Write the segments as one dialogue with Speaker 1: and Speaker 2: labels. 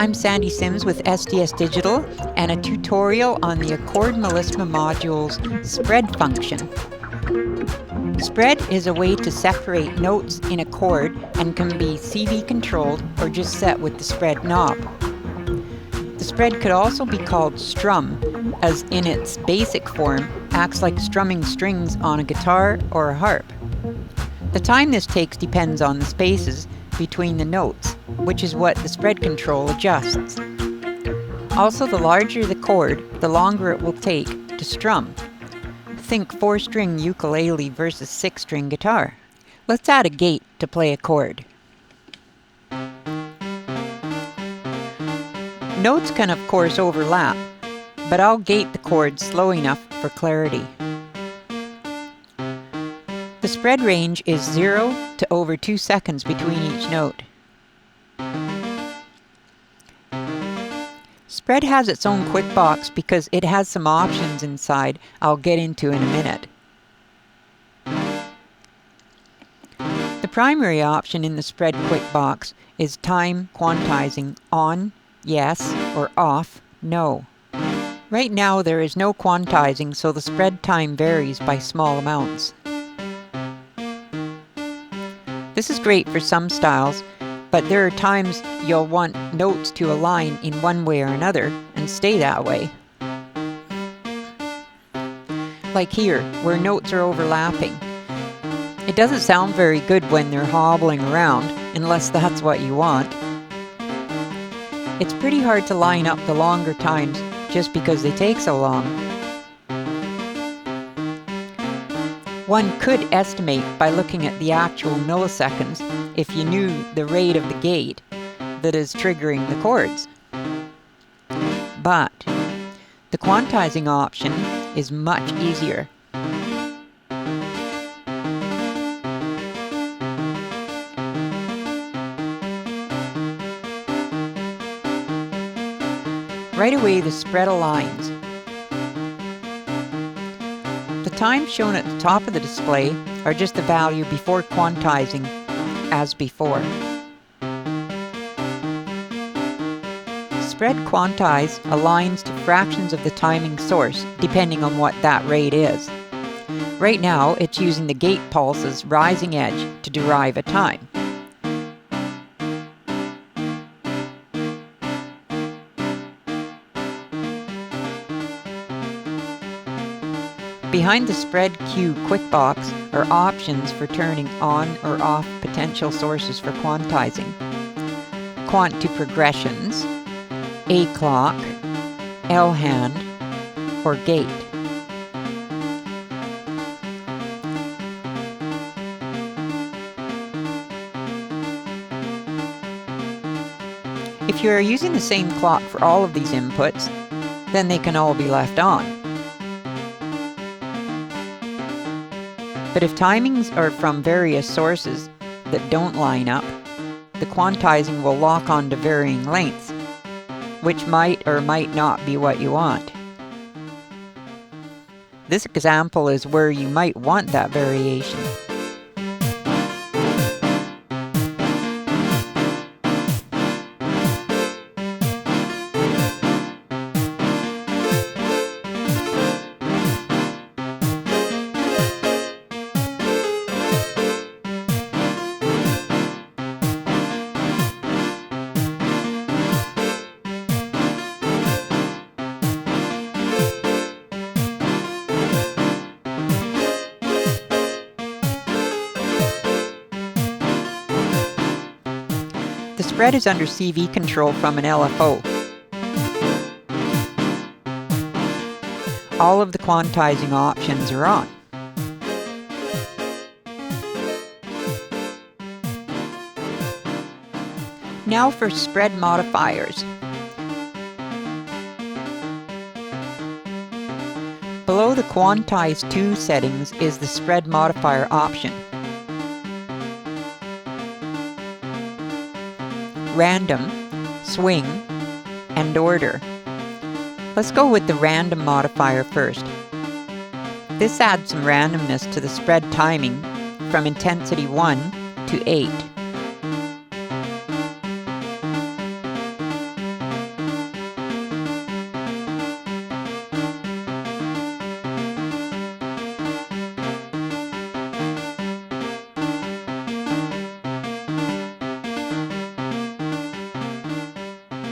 Speaker 1: I'm Sandy Sims with SDS Digital and a tutorial on the Accord Melisma module's spread function. Spread is a way to separate notes in a chord and can be CV controlled or just set with the spread knob. The spread could also be called strum, as in its basic form acts like strumming strings on a guitar or a harp. The time this takes depends on the spaces between the notes, which is what the spread control adjusts. Also, the larger the chord, the longer it will take to strum. Think 4-string ukulele versus 6-string guitar. Let's add a gate to play a chord. Notes can of course overlap, but I'll gate the chord slow enough for clarity. The spread range is 0 to over 2 seconds between each note. Spread has its own quick box because it has some options inside I'll get into in a minute. The primary option in the spread quick box is time quantizing on, yes, or off, no. Right now there is no quantizing, so the spread time varies by small amounts. This is great for some styles, but there are times you'll want notes to align in one way or another and stay that way. Like here, where notes are overlapping. It doesn't sound very good when they're hobbling around, unless that's what you want. It's pretty hard to line up the longer times just because they take so long. One could estimate by looking at the actual milliseconds if you knew the rate of the gate that is triggering the chords. But the quantizing option is much easier. Right away the spread aligns. The times shown at the top of the display are just the value before quantizing, as before. Spread Quantize aligns to fractions of the timing source, depending on what that rate is. Right now, it's using the gate pulse's rising edge to derive a time. Behind the spread cue quick box are options for turning on or off potential sources for quantizing. Quant to progressions, ACLK, LHAND, or gate. If you are using the same clock for all of these inputs, then they can all be left on. But if timings are from various sources that don't line up, the quantizing will lock on to varying lengths, which might or might not be what you want. This example is where you might want that variation. The spread is under CV control from an LFO. All of the quantizing options are on. Now for spread modifiers. Below the quantize 2 settings is the spread modifier option. Random, swing, and order. Let's go with the random modifier first. This adds some randomness to the spread timing from intensity 1 to 8.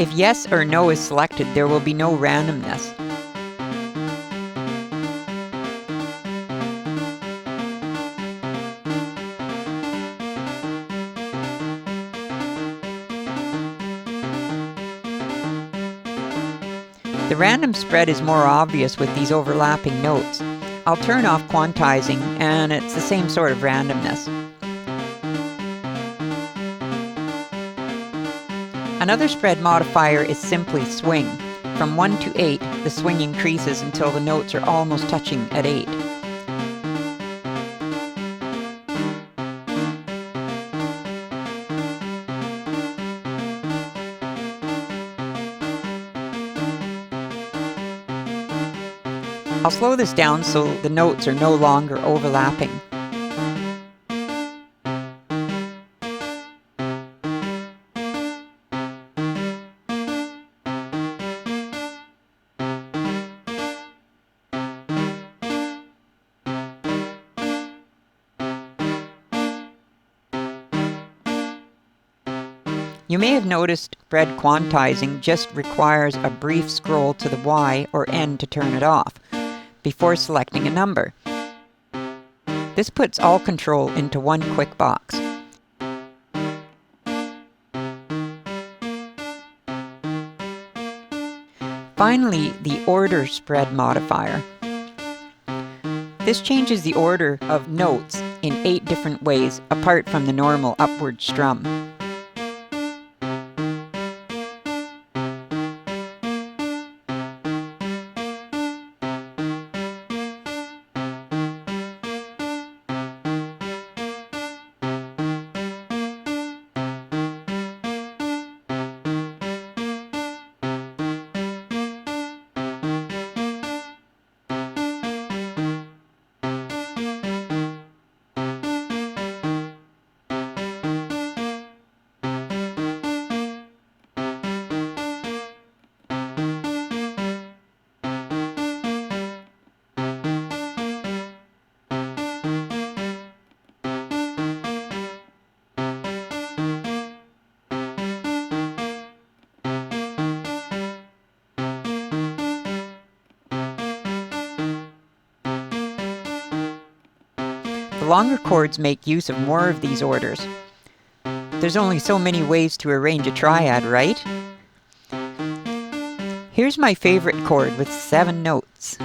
Speaker 1: If yes or no is selected, there will be no randomness. The random spread is more obvious with these overlapping notes. I'll turn off quantizing and it's the same sort of randomness. Another spread modifier is simply swing. From 1 to 8, the swing increases until the notes are almost touching at 8. I'll slow this down so the notes are no longer overlapping. You may have noticed spread quantizing just requires a brief scroll to the Y or N to turn it off, before selecting a number. This puts all control into one quick box. Finally, the order spread modifier. This changes the order of notes in 8 different ways apart from the normal upward strum. The longer chords make use of more of these orders. There's only so many ways to arrange a triad, right? Here's my favorite chord with 7 notes.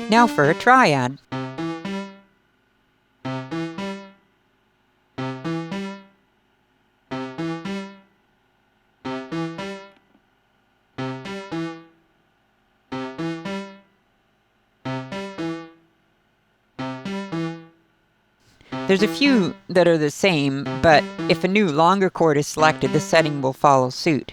Speaker 1: Now for a triad. There's a few that are the same, but if a new longer chord is selected, the setting will follow suit.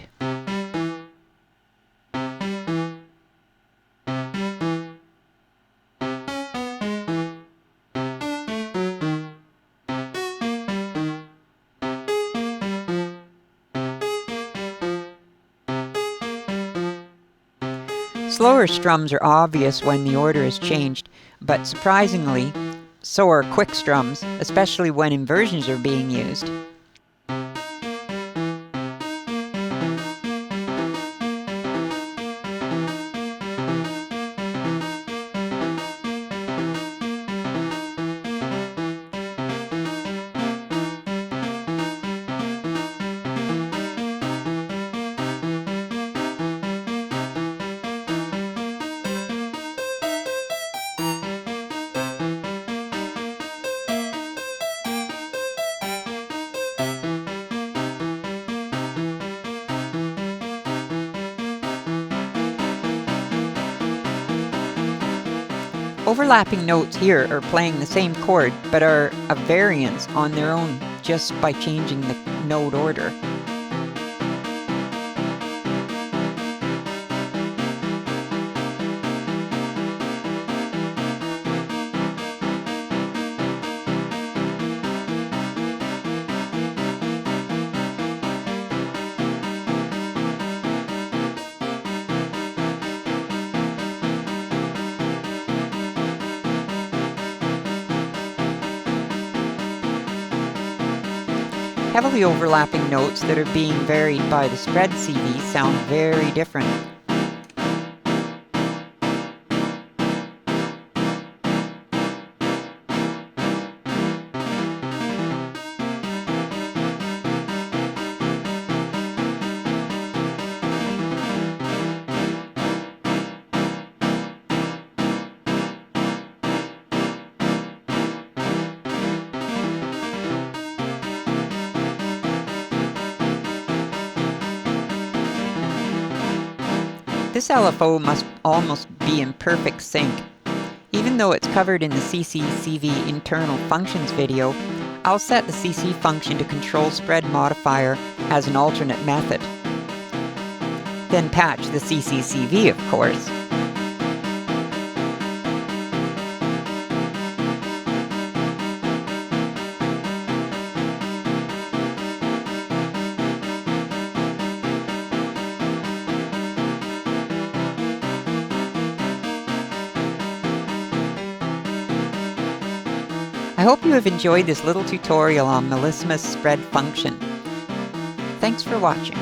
Speaker 1: Slower strums are obvious when the order is changed, but surprisingly, so are quick strums, especially when inversions are being used. Overlapping notes here are playing the same chord, but are a variance on their own just by changing the note order. heavily overlapping notes that are being varied by the spread CV sound very different. This LFO must almost be in perfect sync. Even though it's covered in the CC/CV internal functions video, I'll set the CC function to control spread modifier as an alternate method. Then patch the CC/CV, of course. I hope you have enjoyed this little tutorial on Melisma's spread function. Thanks for watching.